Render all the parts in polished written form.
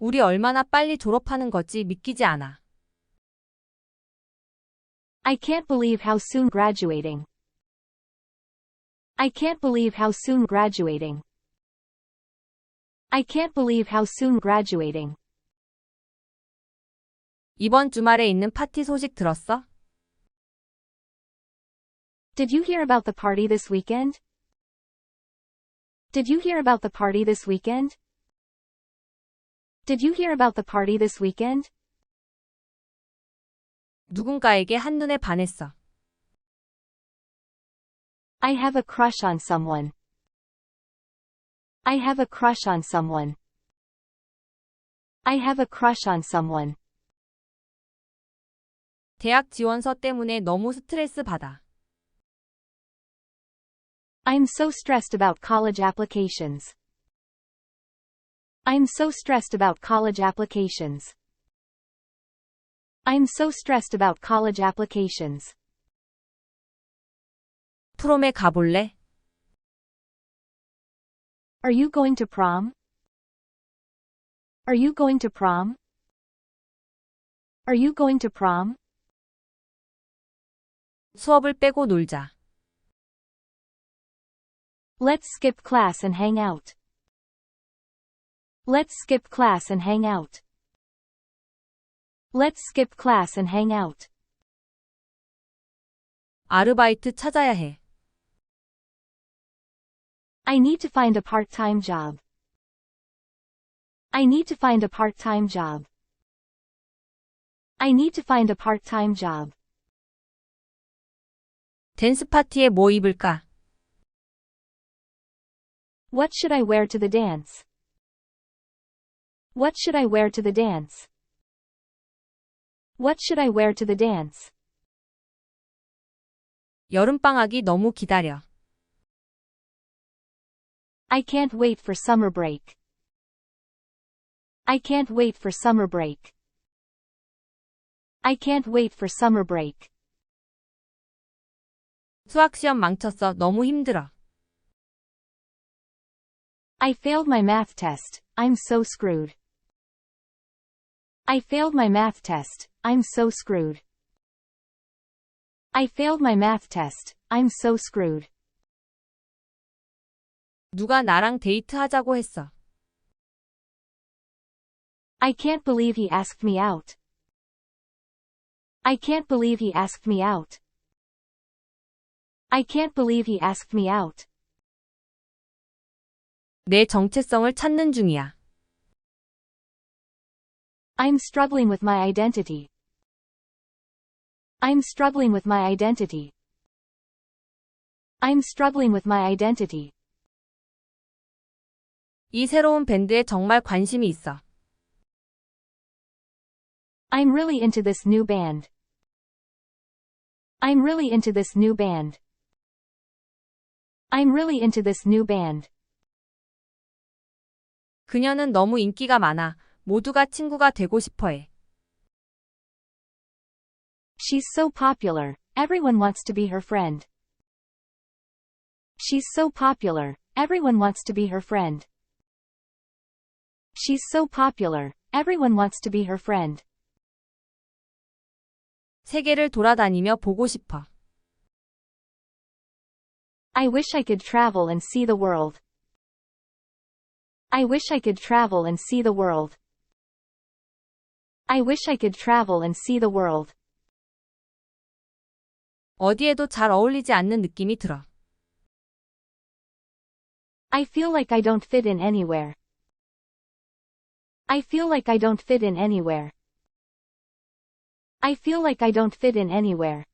우리 얼마나 빨리 졸업하는 거지 믿기지 않아. I can't believe how soon graduating. I can't believe how soon graduating. I can't believe how soon graduating. 이번 주말에 있는 파티 소식 들었어? Did you hear about the party this weekend? Did you hear about the party this weekend? Did you hear about the party this weekend? 누군가에게 한눈에 반했어. I have a crush on someone. I have a crush on someone. I have a crush on someone. 대학 지원서 때문에 너무 스트레스 받아. I'm so stressed about college applications. I'm so stressed about college applications. I'm so stressed about college applications. 프롬에 가볼래? Are you going to prom? Are you going to prom? Are you going to prom? 수업을 빼고 놀자. Let's skip class and hang out. Let's skip class and hang out. Let's skip class and hang out. 아르바이트 찾아야 해. I need to find a part-time job. I need to find a part-time job. I need to find a part-time job. 댄스 파티에 뭐 입을까? What should I wear to the dance? What should I wear to the dance? What should I wear to the dance? 여름방학이 너무 기다려. I can't wait for summer break. I can't wait for summer break. I can't wait for summer break. 수학시험 망쳤어. 너무 힘들어. I failed my math test. I'm so screwed. I failed my math test. I'm so screwed. I failed my math test. I'm so screwed. 누가 나랑 데이트하자고 했어. I can't believe he asked me out. I can't believe he asked me out. I can't believe he asked me out. 내 정체성을 찾는 중이야. I'm struggling with my identity. I'm struggling with my identity. I'm struggling with my identity. 이 새로운 밴드에 정말 관심이 있어. I'm really into this new band. I'm really into this new band. I'm really into this new band. 그녀는 너무 인기가 많아. 모두가 친구가 되고 싶어해. She's so popular. Everyone wants to be her friend. She's so popular. Everyone wants to be her friend. She's so popular. Everyone wants to be her friend. 세계를 돌아다니며 보고 싶어. I wish I could travel and see the world. I wish I could travel and see the world. I wish I could travel and see the world. 어디에도 잘 어울리지 않는 느낌이 들어. I feel like I don't fit in anywhere. I feel like I don't fit in anywhere. I feel like I don't fit in anywhere.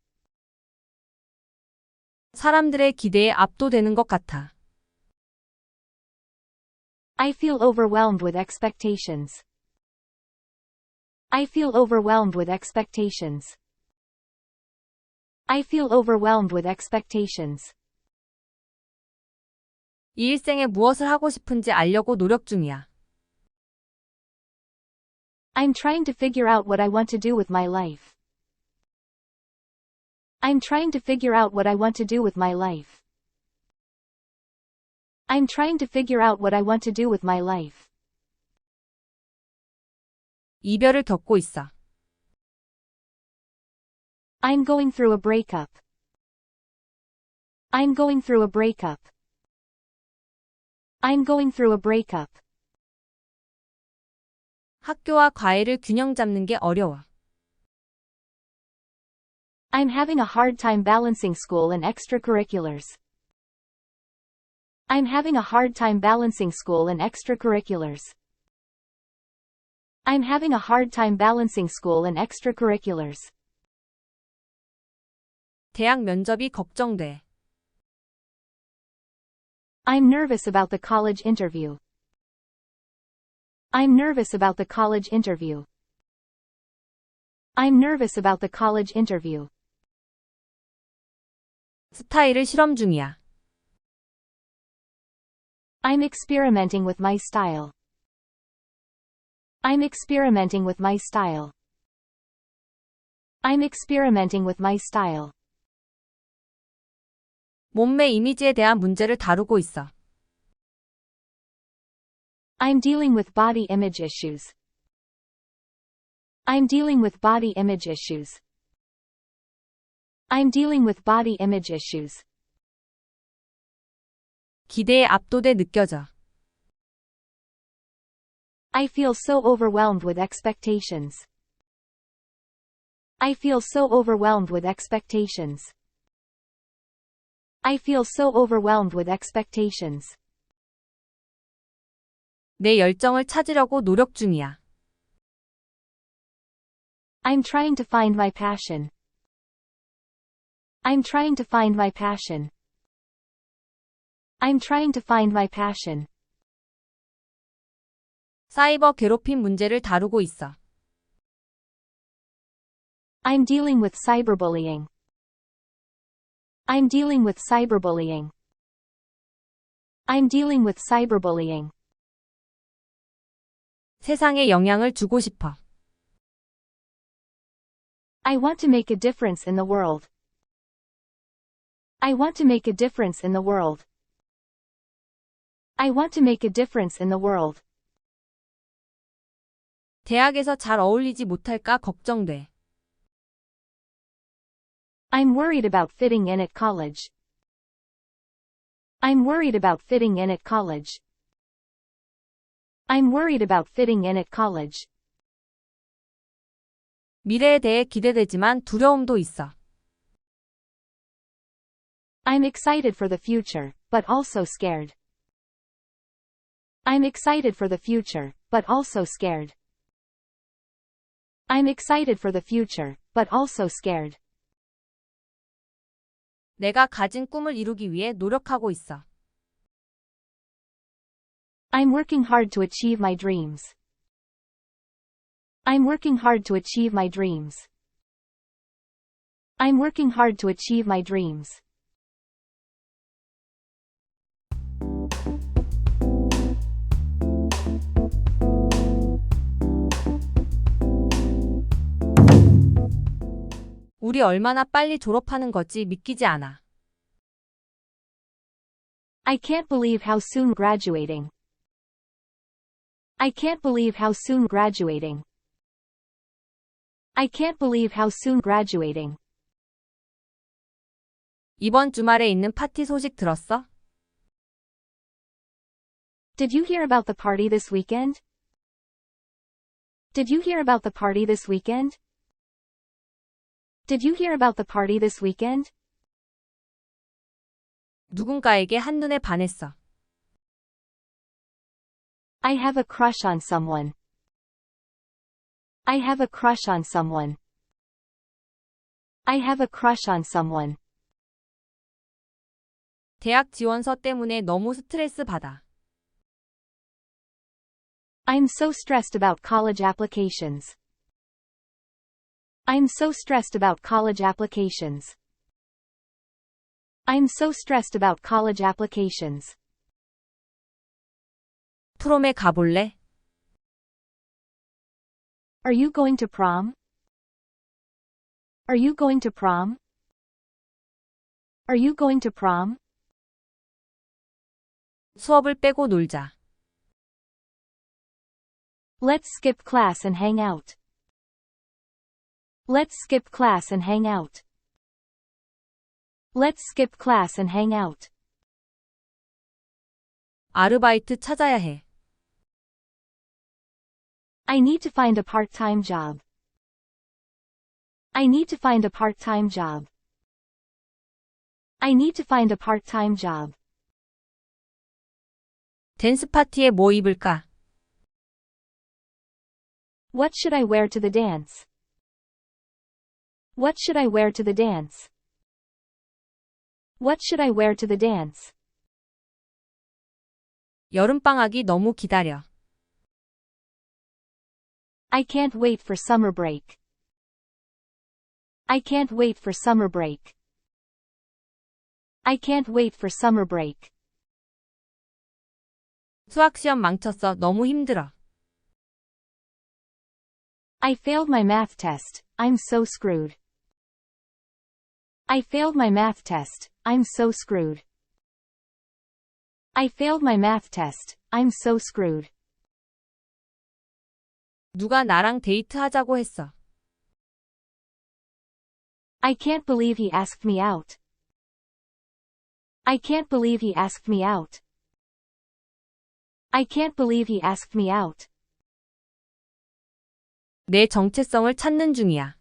사람들의 기대에 압도되는 것 같아. I feel overwhelmed with expectations. I feel overwhelmed with expectations. I feel overwhelmed with expectations. 이 일생에 무엇을 하고 싶은지 알려고 노력 중이야. I'm trying to figure out what I want to do with my life. I'm trying to figure out what I want to do with my life. I'm trying to figure out what I want to do with my life. 이별을 겪고 있어. I'm going through a breakup. I'm going through a breakup. I'm going through a breakup. 학교와 과외를 균형 잡는 게 어려워. I'm having a hard time balancing school and extracurriculars. I'm having a hard time balancing school and extracurriculars. I'm having a hard time balancing school and extracurriculars. 대학 면접이 걱정돼. I'm nervous about the college interview. I'm nervous about the college interview. I'm nervous about the college interview. 스타일을 실험 중이야. I'm experimenting with my style. I'm experimenting with my style. I'm experimenting with my style. 몸매 이미지에 대한 문제를 다루고 있어. I'm dealing with body image issues. I'm dealing with body image issues. I'm dealing with body image issues. 기대에 압도돼 느껴져. I feel so overwhelmed with expectations. I feel so overwhelmed with expectations. I feel so overwhelmed with expectations. 내 열정을 찾으려고 노력 중이야. I'm trying to find my passion. I'm trying to find my passion. I'm trying to find my passion. 사이버 괴롭힘 문제를 다루고 있어. I'm dealing with cyberbullying. I'm dealing with cyberbullying. I'm dealing with cyberbullying. 세상에 영향을 주고 싶어. I want to make a difference in the world. I want to make a difference in the world. I want to make a difference in the world. 대학에서 잘 어울리지 못할까 걱정돼. I'm worried about fitting in at college. I'm worried about fitting in at college. I'm worried about fitting in at college. 미래에 대해 기대되지만 두려움도 있어. I'm excited for the future, but also scared. I'm excited for the future, but also scared. I'm excited for the future, but also scared. 내가 가진 꿈을 이루기 위해 노력하고 있어. I'm working hard to achieve my dreams. I'm working hard to achieve my dreams. I'm working hard to achieve my dreams. 우리 얼마나 빨리 졸업하는 거지 믿기지 않아. I can't believe how soon graduating. I can't believe how soon graduating. I can't believe how soon graduating. 이번 주말에 있는 파티 소식 들었어? Did you hear about the party this weekend? Did you hear about the party this weekend? Did you hear about the party this weekend? 누군가에게 한눈에 반했어. I have a crush on someone. I have a crush on someone. I have a crush on someone. 대학 지원서 때문에 너무 스트레스 받아. I'm so stressed about college applications. I'm so stressed about college applications. I'm so stressed about college applications. 프롬에 가볼래? Are you going to prom? Are you going to prom? Are you going to prom? 수업을 빼고 놀자. Let's skip class and hang out. Let's skip class and hang out. Let's skip class and hang out. 아르바이트 찾아야 해. I need to find a part-time job. I need to find a part-time job. I need to find a part-time job. 댄스 파티에 뭐 입을까? What should I wear to the dance? What should I wear to the dance? What should I wear to the dance? 여름방학이 너무 기다려. I can't wait for summer break. I can't wait for summer break. I can't wait for summer break. 수학시험 망쳤어. 너무 힘들어. I failed my math test. I'm so screwed. I failed my math test. I'm so screwed. I failed my math test. I'm so screwed. 누가 나랑 데이트하자고 했어. I can't believe he asked me out. I can't believe he asked me out. I can't believe he asked me out. 내 정체성을 찾는 중이야.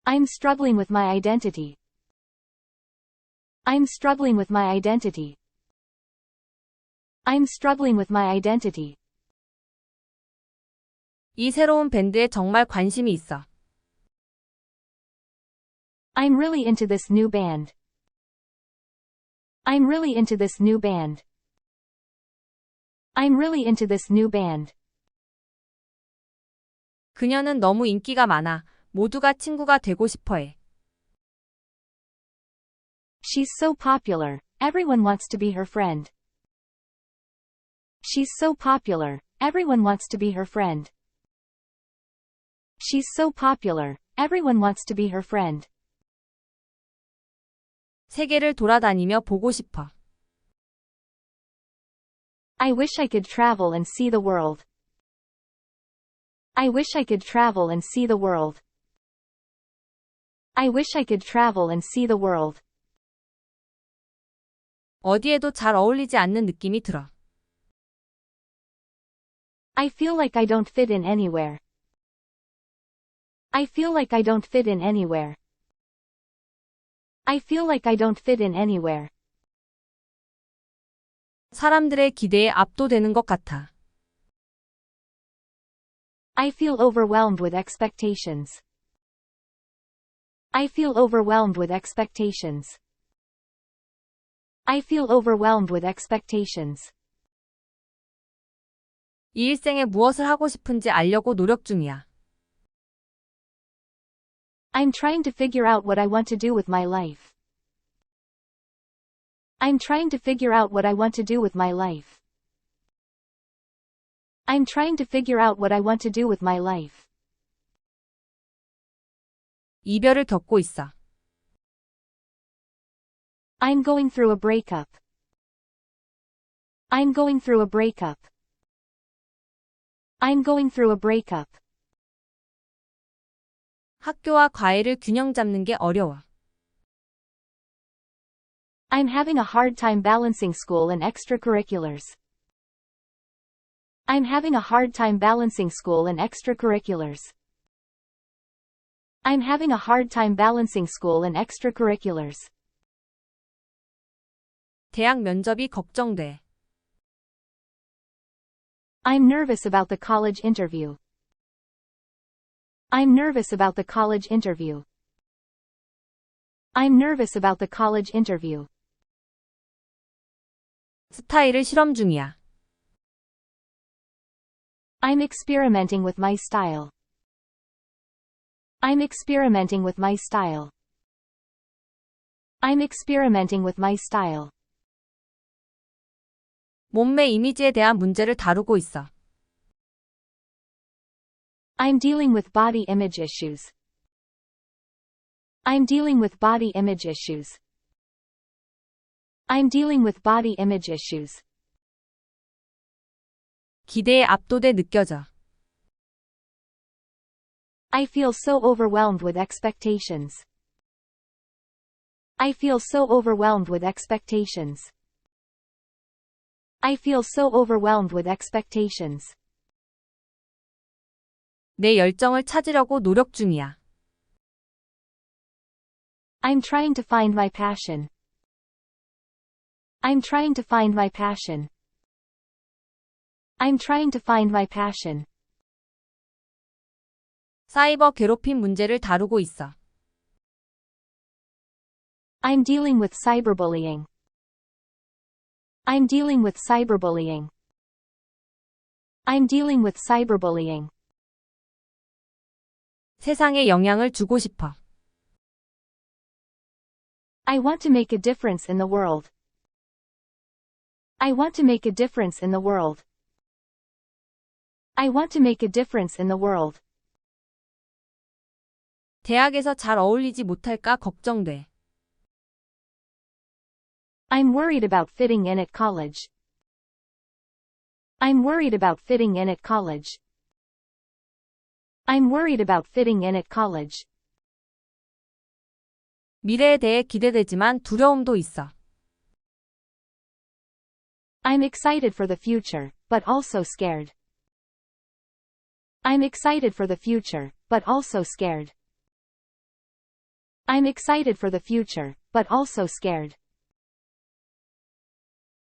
I'm struggling with my identity. I'm struggling with my identity. I'm struggling with my identity. 이 새로운 밴드에 정말 관심이 있어. I'm really into this new band. I'm really into this new band. I'm really into this new band. 그녀는 너무 인기가 많아. 모두가 친구가 되고 싶어해. She's so popular. Everyone wants to be her friend. She's so popular. Everyone wants to be her friend. She's so popular. Everyone wants to be her friend. 세계를 돌아다니며 보고 싶어. I wish I could travel and see the world. I wish I could travel and see the world. I wish I could travel and see the world. 어디에도 잘 어울리지 않는 느낌이 들어. I feel like I don't fit in anywhere. I feel like I don't fit in anywhere. I feel like I don't fit in anywhere. 사람들의 기대에 압도되는 것 같아. I feel overwhelmed with expectations. I feel overwhelmed with expectations. I feel overwhelmed with expectations. 이 일생에 무엇을 하고 싶은지 알려고 노력 중이야. I'm trying to figure out what I want to do with my life. I'm trying to figure out what I want to do with my life. I'm trying to figure out what I want to do with my life. 이별을 겪고 있어. I'm going through a breakup. I'm going through a breakup. I'm going through a breakup. 학교와 과외를 균형 잡는 게 어려워. I'm having a hard time balancing school and extracurriculars. I'm having a hard time balancing school and extracurriculars. I'm having a hard time balancing school and extracurriculars. 대학 면접이 걱정돼. I'm nervous about the college interview. I'm nervous about the college interview. I'm nervous about the college interview. 스타일을 실험 중이야. I'm experimenting with my style. I'm experimenting with my style. I'm experimenting with my style. 몸매 이미지에 대한 문제를 다루고 있어. I'm dealing with body image issues. I'm dealing with body image issues. I'm dealing with body image issues. 기대에 압도돼 느껴져. I feel so overwhelmed with expectations. I feel so overwhelmed with expectations. I feel so overwhelmed with expectations. 내 열정을 찾으려고 노력 중이야. I'm trying to find my passion. I'm trying to find my passion. I'm trying to find my passion. 사이버 괴롭힘 문제를 다루고 있어. I'm dealing with cyberbullying. I'm dealing with cyberbullying. I'm dealing with cyberbullying. 세상에 영향을 주고 싶어. I want to make a difference in the world. I want to make a difference in the world. I want to make a difference in the world. 대학에서 잘 어울리지 못할까 걱정돼. I'm worried about fitting in at college. I'm worried about fitting in at college. I'm worried about fitting in at college. 미래에 대해 기대되지만 두려움도 있어. I'm excited for the future, but also scared. I'm excited for the future, but also scared. I'm excited for the future, but also scared.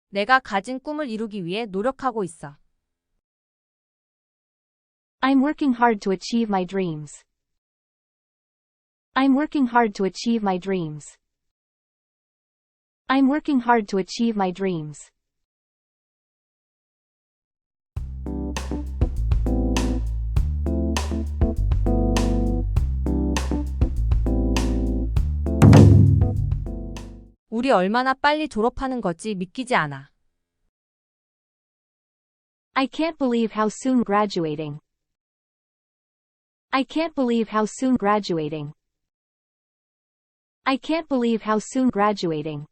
내가 가진 꿈을 이루기 위해 노력하고 있어. I'm working hard to achieve my dreams. I'm working hard to achieve my dreams. I'm working hard to achieve my dreams. 우리 얼마나 빨리 졸업하는 거지 믿기지 않아. I can't believe how soon graduating. I can't believe how soon graduating. I can't believe how soon graduating.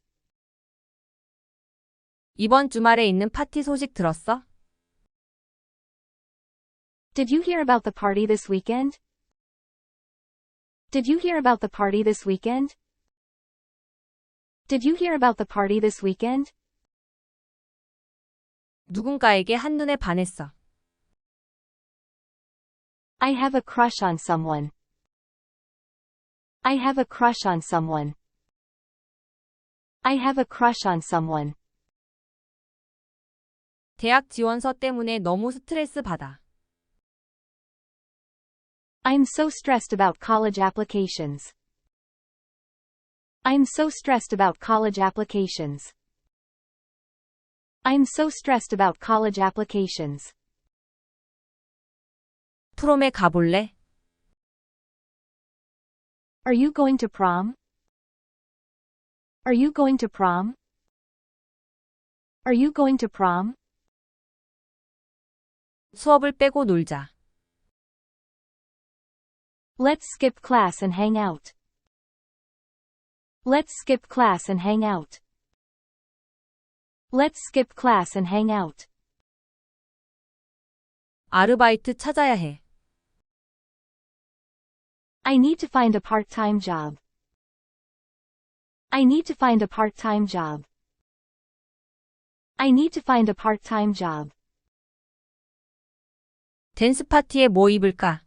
이번 주말에 있는 파티 소식 들었어? Did you hear about the party this weekend? Did you hear about the party this weekend? Did you hear about the party this weekend? 누군가에게 한눈에 반했어. I have a crush on someone. I have a crush on someone. I have a crush on someone. 대학 지원서 때문에 너무 스트레스 받아. I'm so stressed about college applications. I'm so stressed about college applications. I'm so stressed about college applications. 프롬에 가볼래? Are you going to prom? Are you going to prom? Are you going to prom? 수업을 빼고 놀자. Let's skip class and hang out. Let's skip class and hang out. Let's skip class and hang out. 아르바이트 찾아야 해. I need to find a part-time job. I need to find a part-time job. I need to find a part-time job. 댄스 파티에 뭐 입을까?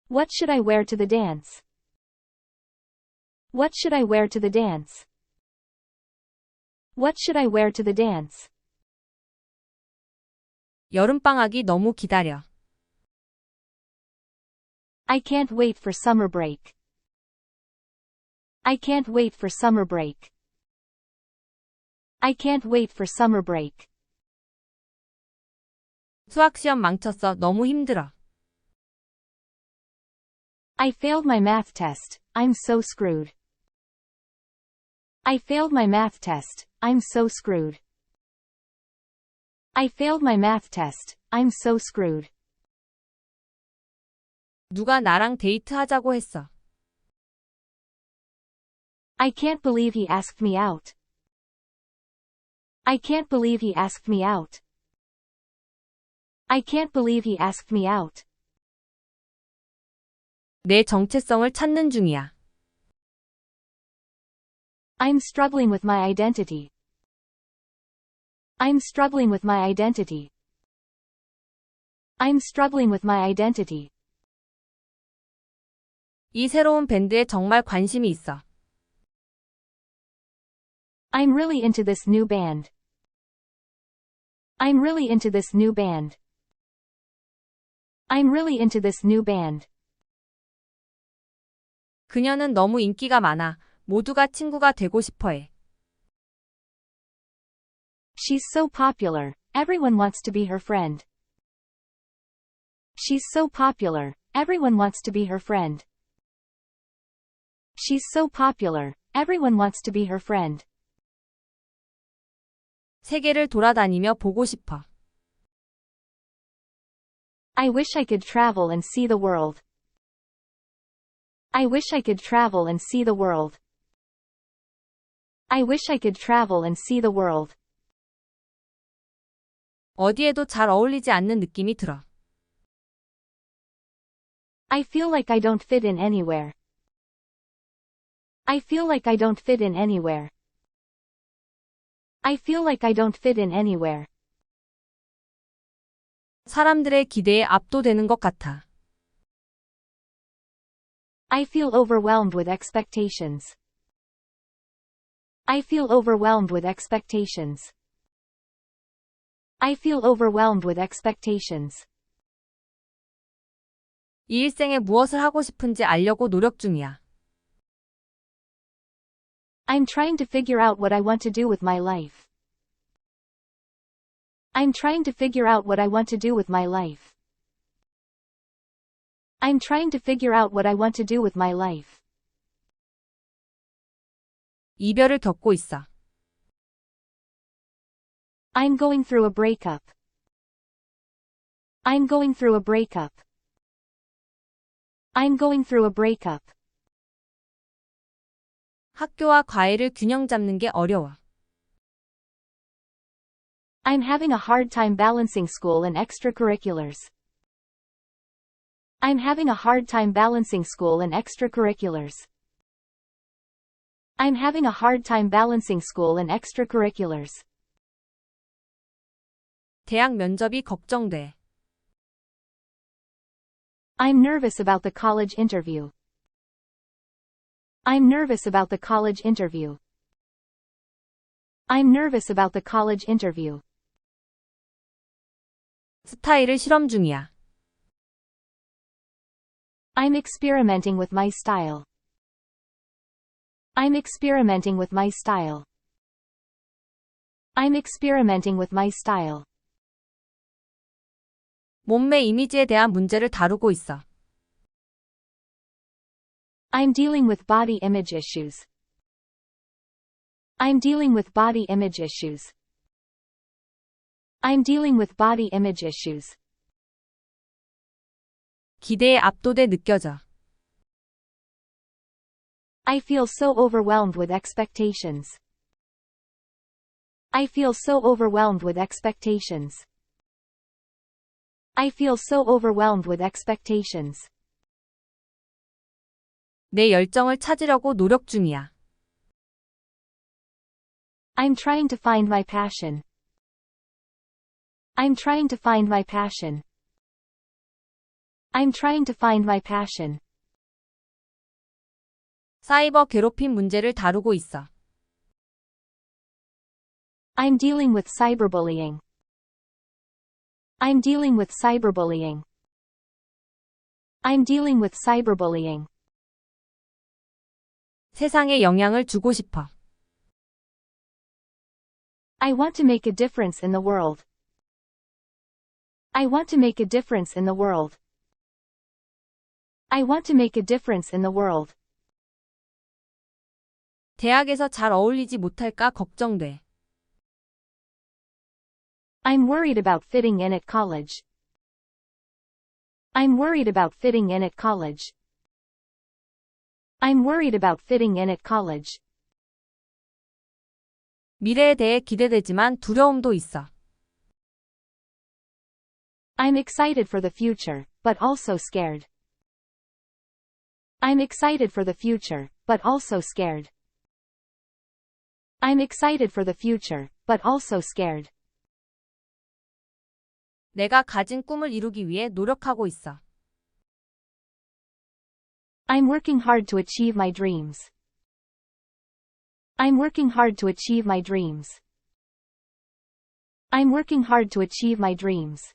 What should I wear to the dance? What should I wear to the dance? What should I wear to the dance? 여름방학이 너무 기다려. I can't wait for summer break. I can't wait for summer break. I can't wait for summer break. 수학시험 망쳤어. 너무 힘들어. I failed my math test. I'm so screwed. I failed my math test. I'm so screwed. I failed my math test. I'm so screwed. 누가 나랑 데이트하자고 했어. I can't believe he asked me out. I can't believe he asked me out. I can't believe he asked me out. 내 정체성을 찾는 중이야. I'm struggling with my identity. I'm struggling with my identity. I'm struggling with my identity. 이 새로운 밴드에 정말 관심이 있어. I'm really into this new band. I'm really into this new band. I'm really into this new band. 그녀는 너무 인기가 많아. 모두가 친구가 되고 싶어해. She's so popular. Everyone wants to be her friend. She's so popular. Everyone wants to be her friend. She's so popular. Everyone wants to be her friend. 세계를 돌아다니며 보고 싶어. I wish I could travel and see the world. I wish I could travel and see the world. I wish I could travel and see the world. 어디에도 잘 어울리지 않는 느낌이 들어. I feel like I don't fit in anywhere. I feel like I don't fit in anywhere. I feel like I don't fit in anywhere. 사람들의 기대에 압도되는 것 같아. I feel overwhelmed with expectations. I feel overwhelmed with expectations. I feel overwhelmed with expectations. 이 일생에 무엇을 하고 싶은지 알려고 노력 중이야. I'm trying to figure out what I want to do with my life. I'm trying to figure out what I want to do with my life. I'm trying to figure out what I want to do with my life. 이별을 겪고 있어. I'm going through a breakup. I'm going through a breakup. I'm going through a breakup. 학교와 과외를 균형 잡는 게 어려워. I'm having a hard time balancing school and extracurriculars. I'm having a hard time balancing school and extracurriculars. I'm having a hard time balancing school and extracurriculars. 대학 면접이 걱정돼. I'm nervous about the college interview. I'm nervous about the college interview. I'm nervous about the college interview. 스타일을 실험 중이야. I'm experimenting with my style. I'm experimenting with my style. I'm experimenting with my style. 몸매 이미지에 대한 문제를 다루고 있어. I'm dealing with body image issues. I'm dealing with body image issues. I'm dealing with body image issues. 기대에 압도돼 느껴져. I feel so overwhelmed with expectations. I feel so overwhelmed with expectations. I feel so overwhelmed with expectations. 내 열정을 찾으려고 노력 중이야. I'm trying to find my passion. I'm trying to find my passion. I'm trying to find my passion. 사이버 괴롭힘 문제를 다루고 있어. I'm dealing with cyberbullying. I'm dealing with cyberbullying. I'm dealing with cyberbullying. 세상에 영향을 주고 싶어. I want to make a difference in the world. I want to make a difference in the world. I want to make a difference in the world. 대학에서 잘 어울리지 못할까 걱정돼. I'm worried about fitting in at college. I'm worried about fitting in at college. I'm worried about fitting in at college. 미래에 대해 기대되지만 두려움도 있어. I'm excited for the future, but also scared. I'm excited for the future, but also scared. I'm excited for the future, but also scared. 내가 가진 꿈을 이루기 위해 노력하고 있어. I'm working hard to achieve my dreams. I'm working hard to achieve my dreams. I'm working hard to achieve my dreams.